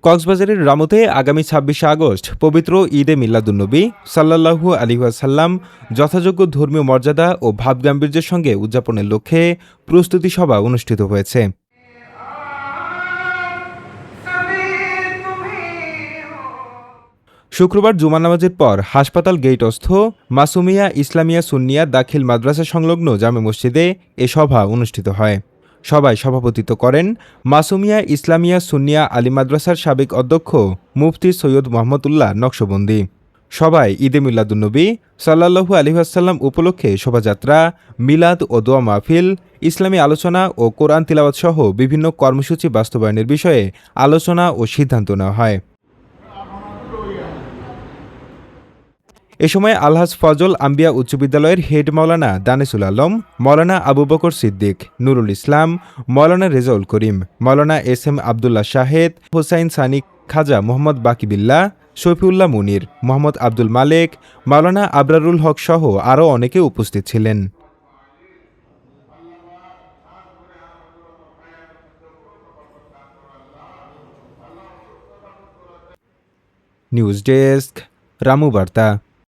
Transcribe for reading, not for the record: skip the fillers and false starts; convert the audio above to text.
কক্সবাজারের রামুতে আগামী ২৬শে আগস্ট পবিত্র ঈদে মিলাদুন্নবী সাল্লাল্লাহু আলাইহি ওয়াসাল্লাম যথাযোগ্য ধর্মীয় মর্যাদা ও ভাবগাম্ভীর্যের সঙ্গে উদযাপনের লক্ষ্যে প্রস্তুতি সভা অনুষ্ঠিত হয়েছে। শুক্রবার জুমা নামাজের পর হাসপাতাল গেইটস্থ মাসুমিয়া ইসলামিয়া সুন্নিয়া দাখিল মাদ্রাসা সংলগ্ন জামে মসজিদে এ সভা অনুষ্ঠিত হয়। সভায় সভাপতিত্ব করেন মাসুমিয়া ইসলামিয়া সুন্নিয়া আলী মাদ্রাসার সাবেক অধ্যক্ষ মুফতি সৈয়দ মোহাম্মদুল্লাহ নকশবন্দি। সভায় ঈদে মিলাদুন্নবী সাল্লাল্লাহু আলাইহি ওয়াসাল্লাম উপলক্ষে শোভাযাত্রা, মিলাদ ও দোয়া মাহফিল, ইসলামী আলোচনা ও কোরআন তিলাওয়াত সহ বিভিন্ন কর্মসূচি বাস্তবায়নের বিষয়ে আলোচনা ও সিদ্ধান্ত নেওয়া হয়। এ সময় আলহাজ ফজল আম্বিয়া উচ্চ বিদ্যালয়ের হেড মাওলানা দানিসুল আলম, মাওলানা আবু বকর সিদ্দিক, নুরুল ইসলাম, মাওলানা রেজাউল করিম, মাওলানা এস.এম. আবদুল্লাহ শাহেদ, হোসাইন সানি, খাজা মোহাম্মদ বাকিবিল্লাহ, শফিউল্লাহ মুনির, মোহাম্মদ আব্দুল মালেক, মাওলানা আবরারুল হক সহ আরও অনেকে উপস্থিত ছিলেন। নিউজ ডেস্ক, রামু বার্তা।